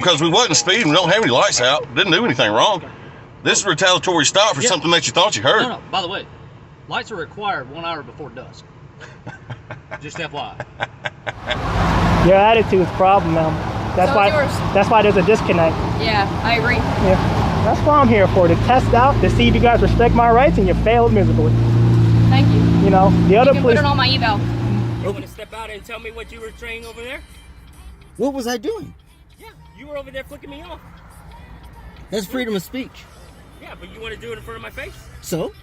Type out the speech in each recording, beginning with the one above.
Because we wasn't speeding, we don't have any lights out, didn't do anything wrong. This is a retaliatory stop for something that you thought you heard. No, by the way, lights are required 1 hour before dusk. Just FYI. Your attitude's a problem, man. That's why there's a disconnect. Yeah, I agree. Yeah, that's what I'm here for, to test out, to see if you guys respect my rights, and you failed miserably. Thank you. You know, the other police... put it on my eval. You want to step out and tell me what you were saying over there? What was I doing? Yeah, you were over there flicking me off. That's freedom of speech. Yeah, but you want to do it in front of my face? So?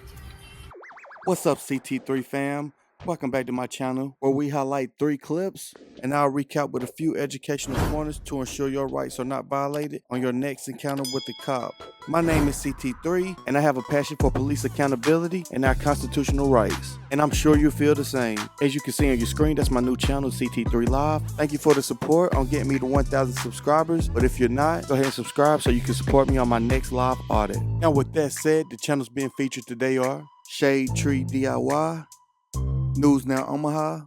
What's up, CT3 fam? Welcome back to my channel, where we highlight 3 clips and I'll recap with a few educational pointers to ensure your rights are not violated on your next encounter with the cop. My name is CT3 and I have a passion for police accountability and our constitutional rights. And I'm sure you feel the same. As you can see on your screen, that's my new channel, CT3 Live. Thank you for the support on getting me to 1,000 subscribers. But if you're not, go ahead and subscribe so you can support me on my next live audit. Now with that said, the channels being featured today are Shade Tree DIY, News Now Omaha,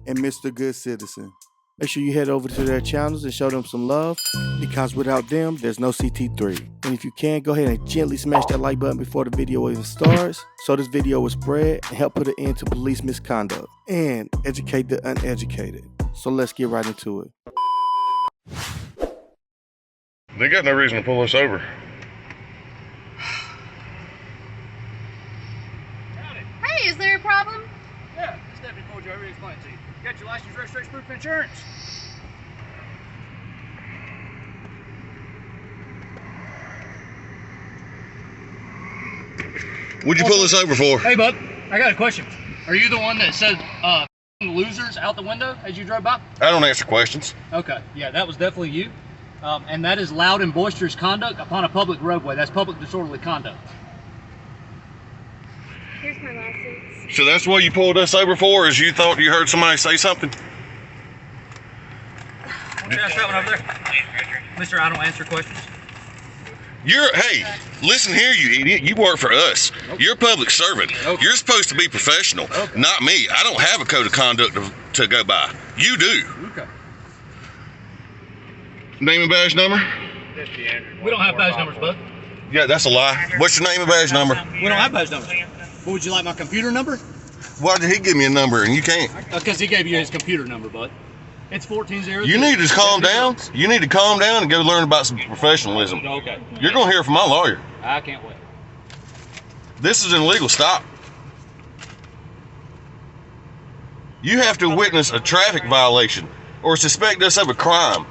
and Mr. Good Citizen. Make sure you head over to their channels and show them some love, because without them, there's no CT3. And if you can, go ahead and gently smash that like button before the video even starts, so this video will spread and help put an end to police misconduct and educate the uneducated. So let's get right into it. They got no reason to pull us over. Hey, is there a problem? Yeah, this deputy told you I already explained it to you. You got your license, registration, proof of insurance. What'd you pull us over for? Hey, bud, I got a question. Are you the one that said losers out the window as you drove by? I don't answer questions. Okay, yeah, that was definitely you. And that is loud and boisterous conduct upon a public roadway. That's public disorderly conduct. Here's my license. So that's what you pulled us over for, is you thought you heard somebody say something? Why don't you ask that one over there? Mister, I don't answer questions. Hey, listen here, you idiot. You work for us. Okay. You're a public servant. Okay. You're supposed to be professional, not me. I don't have a code of conduct to go by. You do. Okay. Name and badge number? We don't have badge numbers, bud. Yeah, that's a lie. What's your name and badge number? We don't have badge numbers. What, would you like my computer number? Why did he give me a number and you can't? Because he gave you his computer number, bud. It's 14-0. You need to calm down. You need to calm down and go learn about some professionalism. Okay. You're going to hear from my lawyer. I can't wait. This is an illegal stop. You have to witness a traffic violation or suspect us of a crime.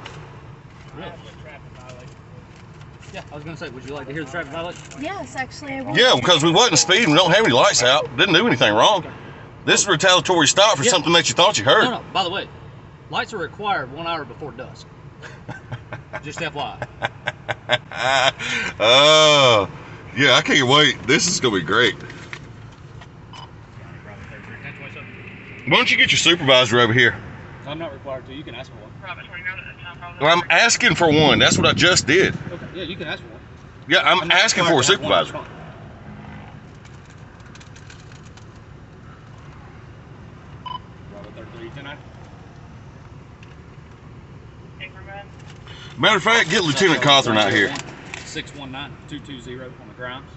Really? Yeah, I was going to say, would you like to hear the traffic violation? Yes, actually, I would. Yeah, because we wasn't speeding, we don't have any lights out, didn't do anything wrong. This is a retaliatory stop for something that you thought you heard. No, by the way, lights are required 1 hour before dusk. Just FYI. Oh, yeah, I can't wait. This is going to be great. Why don't you get your supervisor over here? I'm not required to. You can ask for one. Well, I'm asking for one. That's what I just did. Okay, yeah, you can ask for one. Yeah, I'm asking for a supervisor. Matter of fact, get Lieutenant Cawthorn out here. 619-220 on the grounds.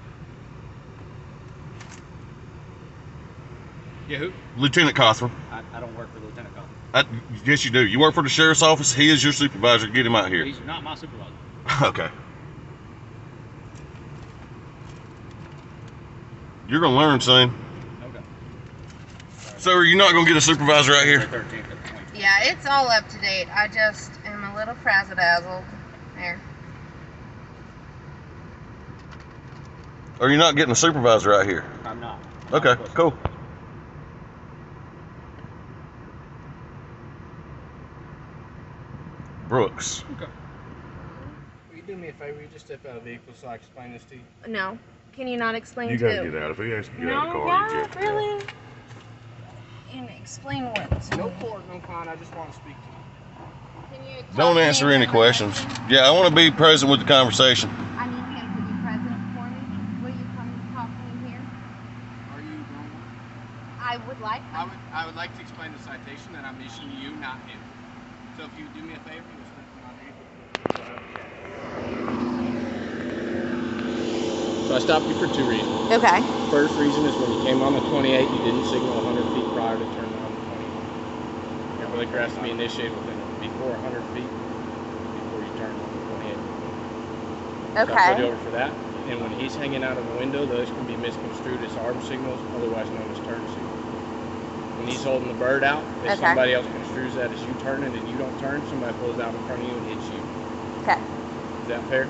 Yeah, who? Lieutenant Cawthorn. I don't work for Lieutenant Cawthorn. Yes, you do. You work for the sheriff's office. He is your supervisor. Get him out here. He's not my supervisor. Okay. You're going to learn soon. Okay. So are you not going to get a supervisor out here? Yeah, it's all up to date. I just am a little frazzle-dazzled. There. Or you're not getting a supervisor out here? I'm not. Okay, cool. Brooks. Okay. Will you do me a favor? You just step out of the vehicle so I can explain this to you? No. Can you not explain You to gotta get out. If he has to get out of the car, you yeah, get really? And explain what? No court, no con. I just want to speak to you. Can you Don't answer any questions. Yeah, I want to be present with the conversation. I need him to be present for me. Will you come talk to me here? Are you going? I would like to. I would like to explain the citation that I'm issuing you, not him. So if you do me a favor, you'll step from my vehicle. So I stopped you for 2 reasons. Okay. First reason is when you came on the 28, you didn't signal 100 feet prior to turning on the 28. Your liquor has to be initiated before 100 feet before you turn on the 28. So I pulled you over for that. And when he's hanging out of the window, those can be misconstrued as arm signals, otherwise known as turn signals. When he's holding the bird out, if somebody else construes that as you turning and you don't turn, somebody pulls out in front of you and hits you. Okay. Is that fair?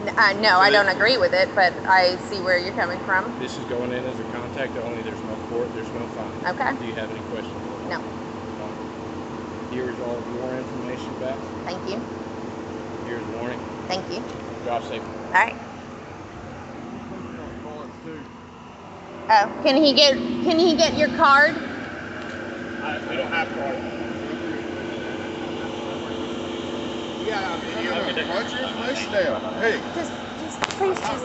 No, I don't agree with it, but I see where you're coming from. This is going in as a contact only. There's no court. There's no fine. Okay. Do you have any questions? No. Here's all of your information back. Thank you. Here's warning. Thank you. Drive safe. All right. Oh, can he get your card? We don't have cards. Write your information down. Hey. Just please just.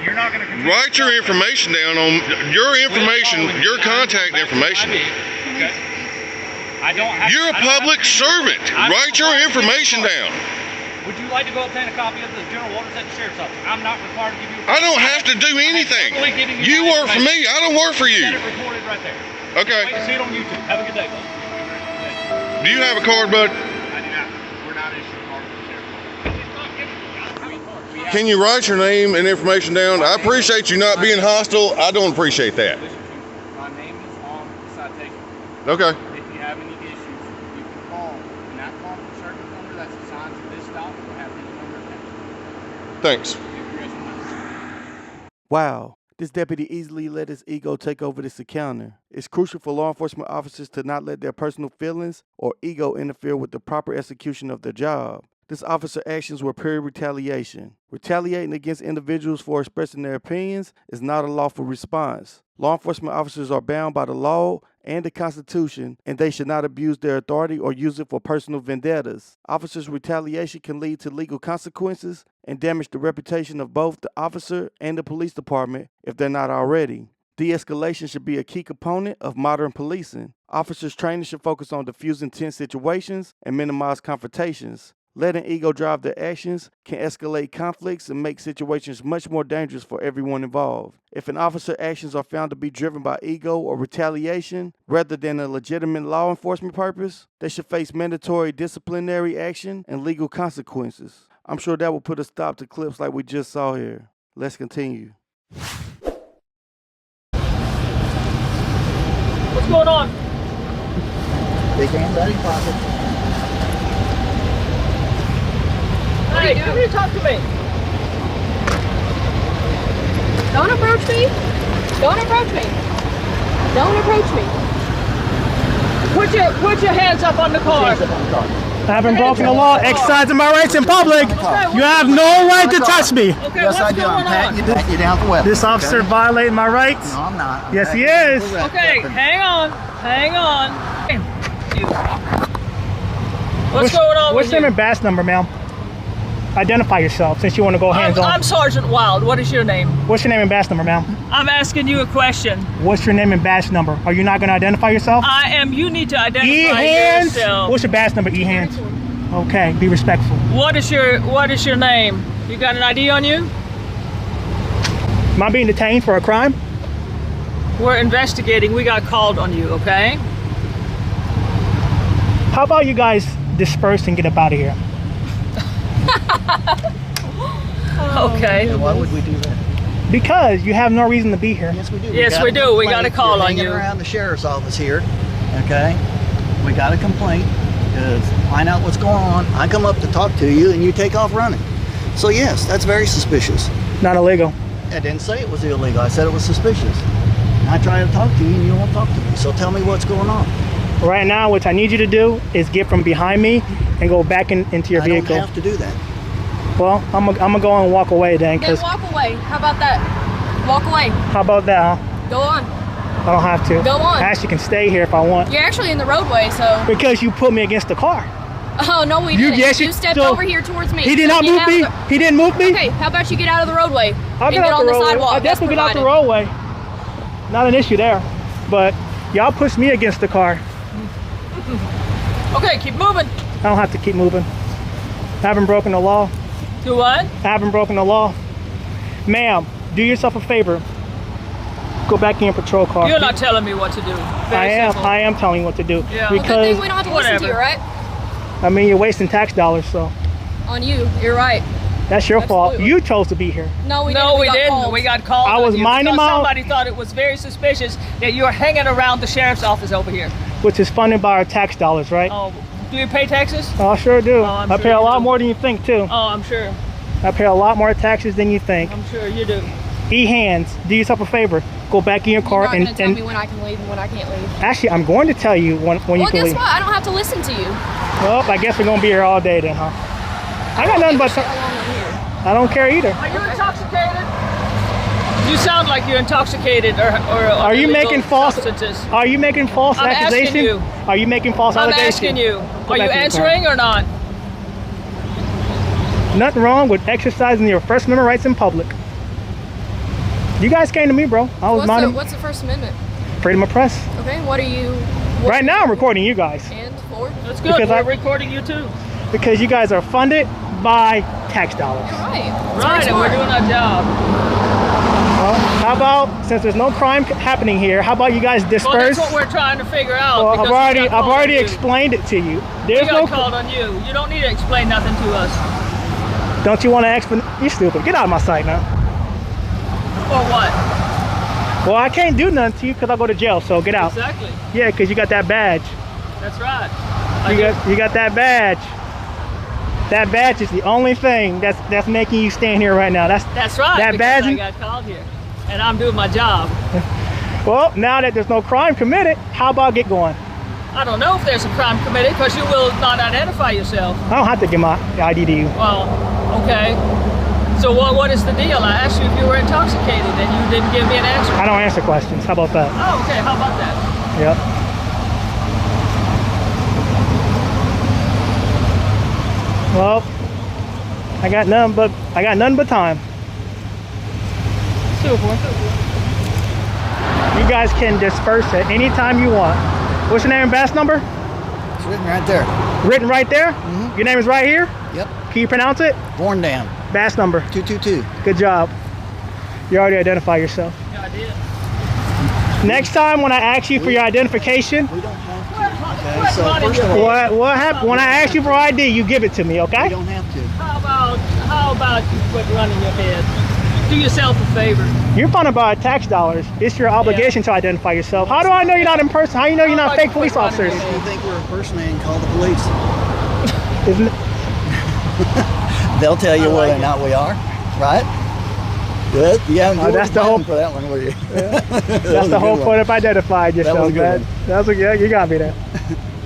You're not going to write your information down on your information, your contact information. Okay. I don't have. You're a public servant. Write your information down. Would you like to go obtain a copy of the general orders at the sheriff's office? I'm not required to give you. I don't have to do anything. You work for me. I don't work for you. Get it recorded right there. Okay. Wait to see it on YouTube. Have a good day, bud. Do you have a card, bud? I do not. We're not issuing cards to the sheriff's office. Can you write your name and information down? I appreciate you not being hostile. I don't appreciate that. My name is on the citation. Okay. If you have any issues, you can call. And that call for service number that's assigned to this stop will have this number attached. Thanks. Wow. This deputy easily let his ego take over this encounter. It's crucial for law enforcement officers to not let their personal feelings or ego interfere with the proper execution of their job. This officer's actions were pure retaliation. Retaliating against individuals for expressing their opinions is not a lawful response. Law enforcement officers are bound by the law and the Constitution, and they should not abuse their authority or use it for personal vendettas. Officers' retaliation can lead to legal consequences and damage the reputation of both the officer and the police department if they're not already. De-escalation should be a key component of modern policing. Officers' training should focus on diffusing tense situations and minimize confrontations. Letting ego drive their actions can escalate conflicts and make situations much more dangerous for everyone involved. If an officer's actions are found to be driven by ego or retaliation rather than a legitimate law enforcement purpose, they should face mandatory disciplinary action and legal consequences. I'm sure that will put a stop to clips like we just saw here. Let's continue. What's going on? Big hand, buddy, pocket. Hey, come here, talk to me. Don't approach me. Don't approach me. Don't approach me. Put your hands up on the car. I haven't broken the law, exercising my rights in public. You have no right to touch me. Okay, Yes, I what's do. going I'm on? patting you down the weapon. This officer violating my rights. No, I'm not. Yes, he is. Okay, hang on. Hang on. What's going on What's with your name you? and badge number, ma'am? Identify yourself since you want to go hands on. I'm Sergeant Wild. What is your name? What's your name and badge number, ma'am? I'm asking you a question. What's your name and badge number? Are you not going to identify yourself? I am. You need to identify E-hands. yourself. What's your badge number, E-hands? Okay, be respectful. What is your name? You got an ID on you? Am I being detained for a crime? We're investigating. We got called on you, okay? How about you guys disperse and get up out of here? Okay. Why would we do that? Because you have no reason to be here. Yes, we do. Yes, we do. We got a call on you. Hanging around the sheriff's office here, okay? We got a complaint to find out what's going on. I come up to talk to you, and you take off running. So yes, that's very suspicious. Not illegal. I didn't say it was illegal. I said it was suspicious. I try to talk to you, and you won't talk to me. So tell me what's going on. Right now, what I need you to do is get from behind me and go back into your vehicle. I don't have to do that. Well, I'm gonna go and walk away then. Then walk away. How about that? Walk away. How about that? Huh? Go on. I don't have to. Go on. I actually can stay here if I want. You're actually in the roadway, so. Because you put me against the car. Oh, no, we didn't. You stepped over here towards me. He did not move me. He didn't move me. Okay, how about you get out of the roadway I'll and get out on the the roadway. sidewalk? I'll definitely get out the roadway. Not an issue there. But y'all pushed me against the car. Okay, keep moving. I don't have to keep moving. I haven't broken the law. Do what? I haven't broken the law. Ma'am, do yourself a favor. Go back in your patrol car. You're not telling me what to do. Very simple. I am telling you what to do. Yeah. Well, Because good thing we don't have to listen to you, right? I mean, you're wasting tax dollars, so On you. You're right. that's your fault. Absolutely. You chose to be here. No, we No, we got didn't. called. We got called. I was on you minding because my own- somebody thought it was very suspicious that you were hanging around the sheriff's office over here. Which is funded by our tax dollars, right? Oh, do you pay taxes? Oh, I sure do. Oh, I'm I sure pay a you lot do. more than you think, too. Oh, I'm sure. I pay a lot more taxes than you think. I'm sure you do. E-hands, do yourself a favor. Go back in your You're car not going to tell and me when I can leave and when I can't leave. actually, I'm going to tell you when you Well, can guess leave. what? I don't have to listen to you. Well, I guess we're going to be here all day then, huh? I got nothing but... How long I'm here. I don't care either. Are you intoxicated? You sound like you're intoxicated or Are you illegal making false... substances. Are you making false I'm asking accusations? you. Are you making false I'm allegations? asking you. Go Are you back in your car. answering or not? Nothing wrong with exercising your First Amendment rights in public. You guys came to me, bro. I was minding What's the First Amendment? freedom of press. Okay, what are you... Right now, I'm recording you guys And for? That's good. Because We're I- recording you too. because you guys are funded by tax dollars. You're right. That's Right, very and we're smart. doing our job. Well, how about, since there's no crime happening here, how about you guys Well, disperse? that's what we're trying to figure out. Well, because I've we got called already on you. explained it to you. We There's got no. called on you. You don't need to explain nothing to us. Don't you want to explain? You stupid. Get out of my sight now. For what? Well, I can't do nothing to you because I'll go to jail. So get out. Exactly. Yeah, because you got that badge. That's right. You got that badge. That badge is the only thing that's making you stand here right now. That's right. That because badge. I got called here, and I'm doing my job. Well, now that there's no crime committed, how about get going? I don't know if there's a crime committed because you will not identify yourself. I don't have to give my ID to you. Well, okay. So what is the deal? I asked you if you were intoxicated, and you didn't give me an answer. I don't answer questions. How about that? Oh, okay. How about that? Yep. Well, I got none but time. Super. You guys can disperse at any time you want. What's your name and badge number? It's written right there. Written right there? Mhm. Your name is right here? Yep. Can you pronounce it? Born down. Badge number. 222. Good job. You already identified yourself. Yeah, I did. Next time when I ask you for your identification, We don't have to. Quit Okay, so running first of your all, what happened when I ask you for ID, you give it to me, we okay? don't have to. How about you quit running your head? Do yourself a favor. You're funded by tax dollars. It's your obligation to identify yourself. How do I know you're not in person? How do you know you're not fake police officers? If you think we're impersonating, call the police. Isn't it? They'll tell you whether or not we are, right? Good. Yeah, that's the whole- for that one, were you? That's the whole point of identified yourself, was a good man. one. That was a good. You got me there.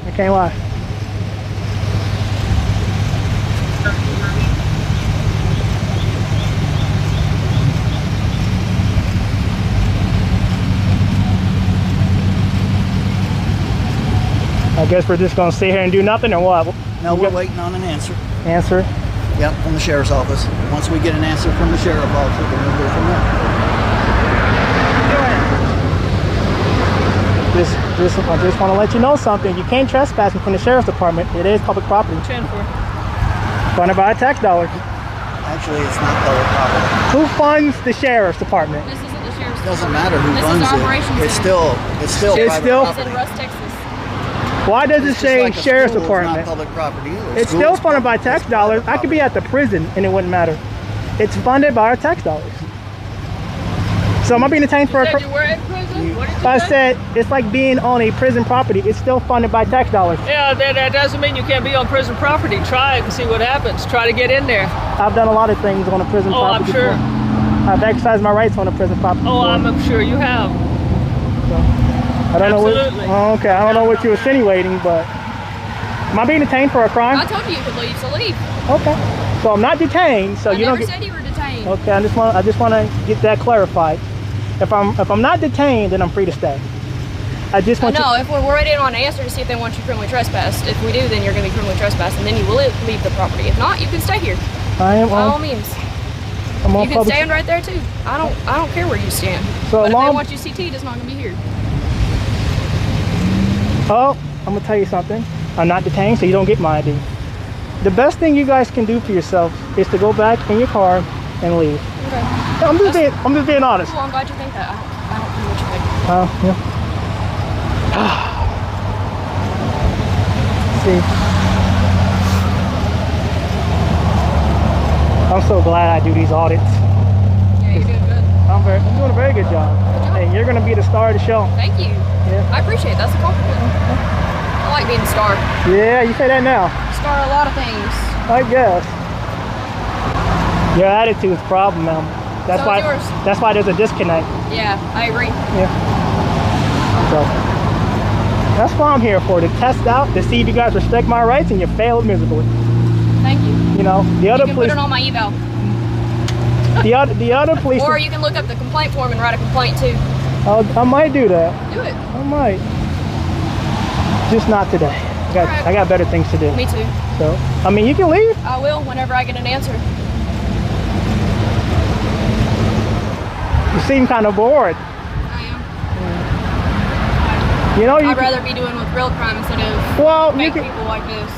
I can't lie. I guess we're just gonna sit here and do nothing, or what? No, we're waiting on an answer. Answer. Yep, from the sheriff's office. Once we get an answer from the sheriff's office, then we'll go from there. I just want to let you know something. You can't trespass from the sheriff's department. It is public property. 10-4. Funded by tax dollars. Actually, it's not public property. Who funds the sheriff's department? This isn't the sheriff's It doesn't department. matter who This runs is operations it. It's center. still It's private still- It's property. in Russ, Texas. Why does it It's just say like a sheriff's school is department? not public property either. It's School still is funded by public- tax it's dollars. private I could be at the prison and it wouldn't matter. It's funded by our tax dollars. So am I being detained for a You crime? said you were in prison? What did you I say? said it's like being on a prison property. It's still funded by tax dollars. Yeah, that doesn't mean you can't be on prison property. Try it and see what happens. Try to get in there. I've done a lot of things on a prison Oh, I'm property. sure. Before. I've exercised my rights on a prison property. Oh, before. I'm sure you have. I don't know Absolutely. what. Oh, okay, I don't know what you're insinuating, but am I being detained for a crime? I told you you could leave, so leave. Okay, so I'm not detained. So I you never don't get. said you were detained. Okay, I just want to get that clarified. If I'm not detained, then I'm free to stay. I just want No, if we're waiting on an answer to see if they want you criminally trespassed. If we do, then you're going to be criminally trespassed, and then you will leave the property. If not, you can stay here. I am By all on. means. I'm on You can public. stand right there too. I don't care where you stand. So but if long- they want you CT, it's not going to be here. Oh, I'm gonna tell you something. I'm not detained, so you don't get my ID. The best thing you guys can do for yourself is to go back in your car and leave. Okay. I'm just being honest. Well, I'm glad you think that. I don't know what you think. Yeah. See, I'm so glad I do these audits. Yeah, you're doing good. I'm doing a very good job. And you're gonna be the star of the show. Thank you. Yeah. I appreciate it. That's a compliment. I like being a star. Yeah, you say that now. Star a lot of things. I guess. Your attitude's a problem, man. That's So why. is yours. That's why there's a disconnect. Yeah, I agree. Yeah. So that's what I'm here for, to test out, to see if you guys respect my rights, and you failed miserably. Thank you. You know, the You other can police, put it on my eval. the other police. Or you can look up the complaint form and write a complaint too. I might do that. Do it. I might. Just not today. Alright. I got better things to do. Me too. So, I mean, you can leave. I will whenever I get an answer. You seem kind of bored. I am. You know, I'd rather be doing with real crime instead of Well, fake people like this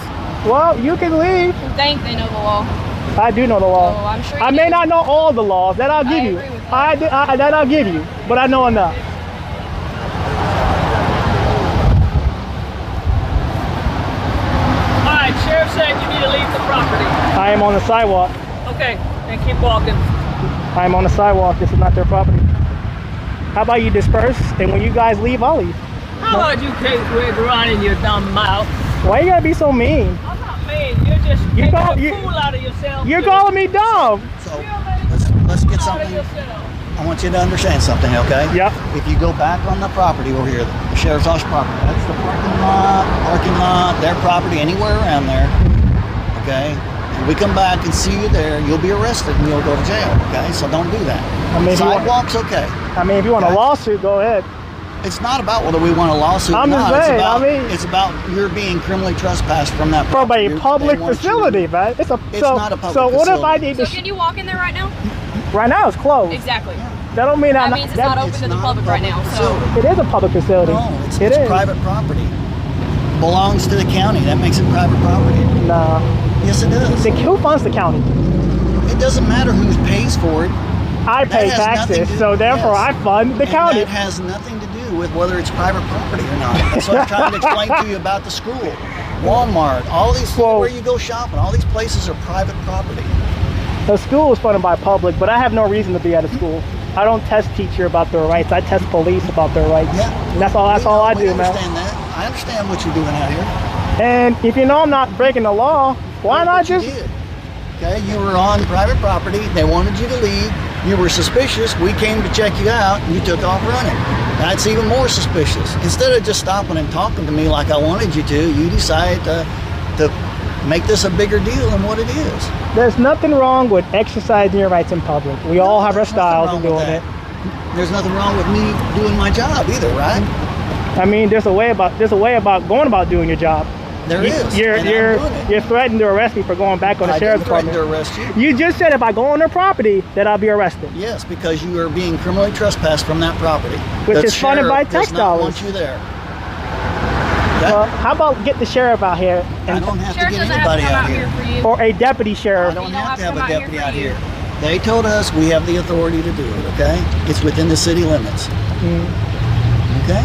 you can leave. who think they know the law. I do know the law. Oh, I'm sure you I may do. not know all the laws. That I'll give I you. agree with that. That I'll give you. But I know enough. All right, Sheriff said you need to leave the property. I am on the sidewalk. Okay, and keep walking. I am on the sidewalk. This is not their property. How about you disperse, and when you guys leave, I'll leave. How about you keep running your dumb mouth? Why you gotta be so mean? I'm not mean. You're just You making call- a you- fool out of yourself. You're calling me dumb. So let's get Out of something. yourself. I want you to understand something, okay? Yep. If you go back on the property over here, the sheriff's office property, that's the parking lot, their property, anywhere around there, okay? And we come back and see you there, you'll be arrested and you'll go to jail, okay? So don't do that. I mean, if you want- Sidewalk's okay. I mean, if you want a Okay. lawsuit, go ahead. It's not about whether we want a lawsuit I'm or just not. saying, It's about, I mean- it's about you're being criminally trespassed from that From property. a public They want you- facility, man. It's It's so, not a public so what if I facility. need So to? can you walk in there right now? Right now, it's closed. Exactly. That don't mean That I'm means it's that- not open It's to the not a public right now. public So facility. It is a public facility. No, it's It is. private property. Belongs to the county. That makes it private property. Nah. Yes, it does. Who funds the county? It doesn't matter who pays for it. I pay has nothing taxes, to- so therefore yes. I fund the And county. that has nothing to do with whether it's private property or not. That's what I'm trying to explain to you about the school, Walmart, all these Well- where you go shopping. All these places are private property. The school is funded by public, but I have no reason to be at a school. I don't test teacher about their rights. I test police about their rights. Yeah, And that's all I we do, man. understand that. I understand what you're doing out here. And if you know I'm not breaking the law, why not But you just? did. Okay, you were on private property. They wanted you to leave. You were suspicious. We came to check you out, and you took off running. That's even more suspicious. Instead of just stopping and talking to me like I wanted you to, you decided to make this a bigger deal than what it is. There's nothing wrong with exercising your rights in public. We all have our There's nothing styles wrong of with doing that. it. There's nothing wrong with me doing my job either, right? I mean, there's a way about going about doing your job. There is. You're and I'm doing it. you're threatening to arrest me for going back on the I sheriff's didn't threaten department. to arrest you. You just said if I go on their property that I'll be arrested. Yes, because you are being criminally trespassed from that property. Which The is funded by sheriff does tax not dollars. want you there. Okay? Well, how about get the sheriff out here I don't have sheriff to get doesn't have to anybody come out out here. here for you. or a deputy I sheriff? don't You have to have come a out here deputy for out you. here. They told us we have the authority to do it, okay? It's within the city limits. Okay?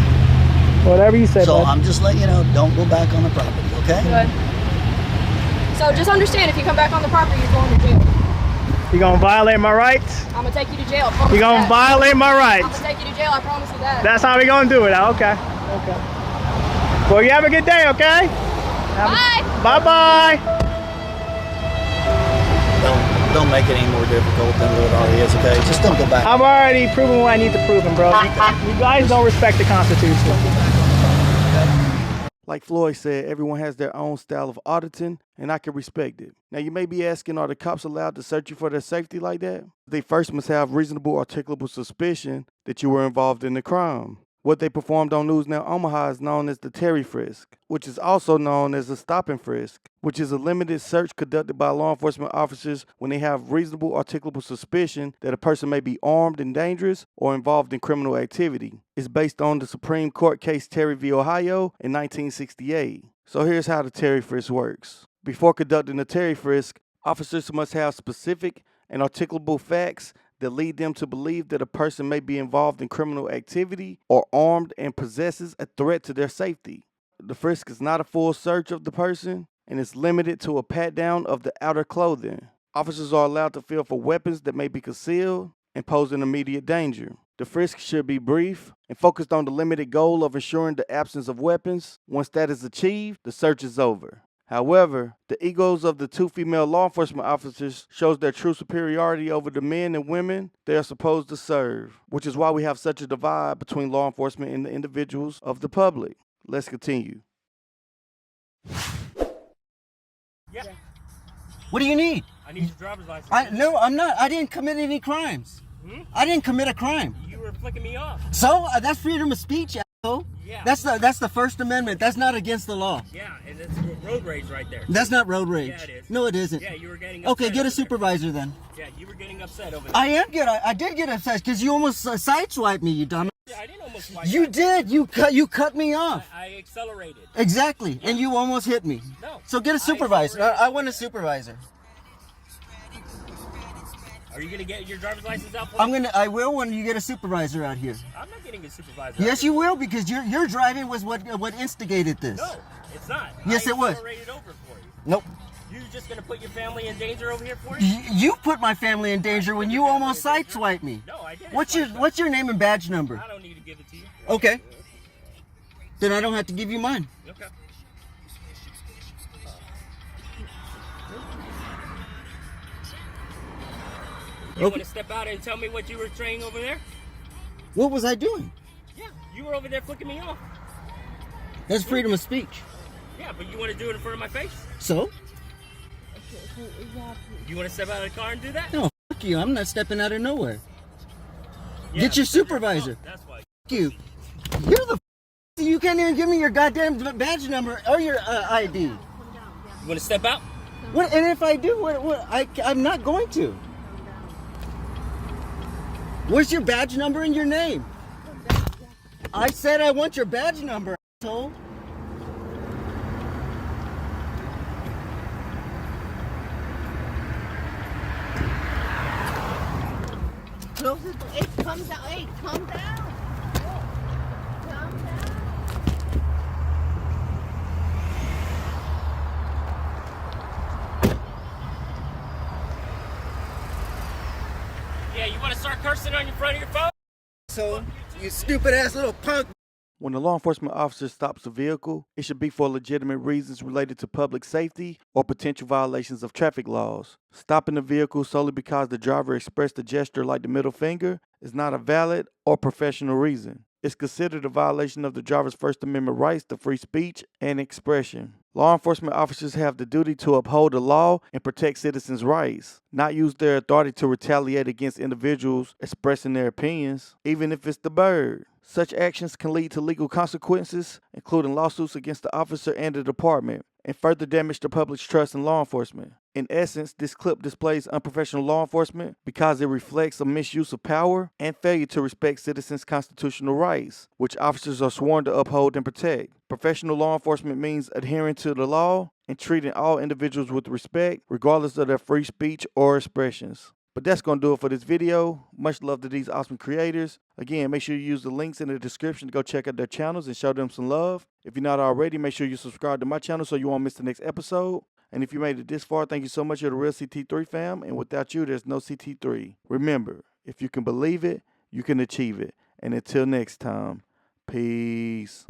Whatever you say, So bud. I'm just letting you know, don't go back on the property, okay? Good. So just understand, if you come back on the property, you're going to jail. You gonna violate my rights? I'm gonna take you to jail. I promise You gonna that. violate my I'm rights? gonna take you to jail. I promise you that. That's how we gonna do it. Okay. Okay. Well, you have a good day, okay? Bye. Bye-bye. Don't make it any more difficult than what it already is, okay? Just don't go back. I've already proven what I need to prove, bro. You guys don't respect the Constitution. Like Floyd said, everyone has their own style of auditing, and I can respect it. Now, you may be asking, are the cops allowed to search you for their safety like that? They first must have reasonable articulable suspicion that you were involved in the crime. What they performed on News Now Omaha is known as the Terry Frisk, which is also known as a stop and frisk, which is a limited search conducted by law enforcement officers when they have reasonable articulable suspicion that a person may be armed and dangerous or involved in criminal activity. It's based on the Supreme Court case Terry v. Ohio in 1968. So here's how the Terry Frisk works. Before conducting a Terry Frisk, officers must have specific and articulable facts that lead them to believe that a person may be involved in criminal activity or armed and possesses a threat to their safety. The frisk is not a full search of the person and is limited to a pat-down of the outer clothing. Officers are allowed to feel for weapons that may be concealed and pose an immediate danger. The frisk should be brief and focused on the limited goal of ensuring the absence of weapons. Once that is achieved, the search is over. However, the egos of the two female law enforcement officers shows their true superiority over the men and women they are supposed to serve, which is why we have such a divide between law enforcement and the individuals of the public. Let's continue. Yeah. What do you need? I need your driver's license. No, I'm not. I didn't commit any crimes. I didn't commit a crime. You were flicking me off. So that's freedom of speech, asshole. Yeah. That's the First Amendment. That's not against the law. Yeah, and it's road rage right there. That's not road rage. Yeah, it is. No, it isn't. Yeah, you were getting upset. Okay, get a supervisor then. Yeah, you were getting upset over there. I did get upset because you almost sideswiped me, you dumb. Yeah, I didn't almost swipe. You did. You cut me off. I accelerated. Exactly, and you almost hit me. No. So get a supervisor. I want a supervisor. Are you gonna get your driver's license out for me? I will when you get a supervisor out here. I'm not getting a supervisor. Yes, you will, because your driving was what instigated this. No, it's not. Yes, it was. I accelerated over for you. Nope. You're just gonna put your family in danger over here for you? You put my family in danger when you almost sideswiped me. No, I didn't. What's your name and badge number? I don't need to give it to you. Okay. Then I don't have to give you mine. Okay. You want to step out and tell me what you were saying over there? What was I doing? Yeah, you were over there flicking me off. That's freedom of speech. Yeah, but you want to do it in front of my face? So? You want to step out of the car and do that? No, fuck you. I'm not stepping out of nowhere. Yeah, get your supervisor. That's why. Fuck you. You're the you can't even give me your goddamn badge number or your ID. You want to step out? What? And if I do, I'm not going to. Where's your badge number and your name? I said I want your badge number, asshole. Close it. Hey, calm down. Hey, calm down. Calm down. Yeah, you want to start cursing on your front of your phone? So, you stupid ass little punk. When a law enforcement officer stops a vehicle, it should be for legitimate reasons related to public safety or potential violations of traffic laws. Stopping the vehicle solely because the driver expressed a gesture like the middle finger is not a valid or professional reason. It's considered a violation of the driver's First Amendment rights to free speech and expression. Law enforcement officers have the duty to uphold the law and protect citizens' rights, not use their authority to retaliate against individuals expressing their opinions, even if it's the bird. Such actions can lead to legal consequences, including lawsuits against the officer and the department, and further damage the public's trust in law enforcement. In essence, this clip displays unprofessional law enforcement because it reflects a misuse of power and failure to respect citizens' constitutional rights, which officers are sworn to uphold and protect. Professional law enforcement means adhering to the law and treating all individuals with respect, regardless of their free speech or expressions. But that's going to do it for this video. Much love to these awesome creators. Again, make sure you use the links in the description to go check out their channels and show them some love. If you're not already, make sure you subscribe to my channel so you won't miss the next episode. And if you made it this far, thank you so much. You're the real CT3 fam. And without you, there's no CT3. Remember, if you can believe it, you can achieve it. And until next time, peace.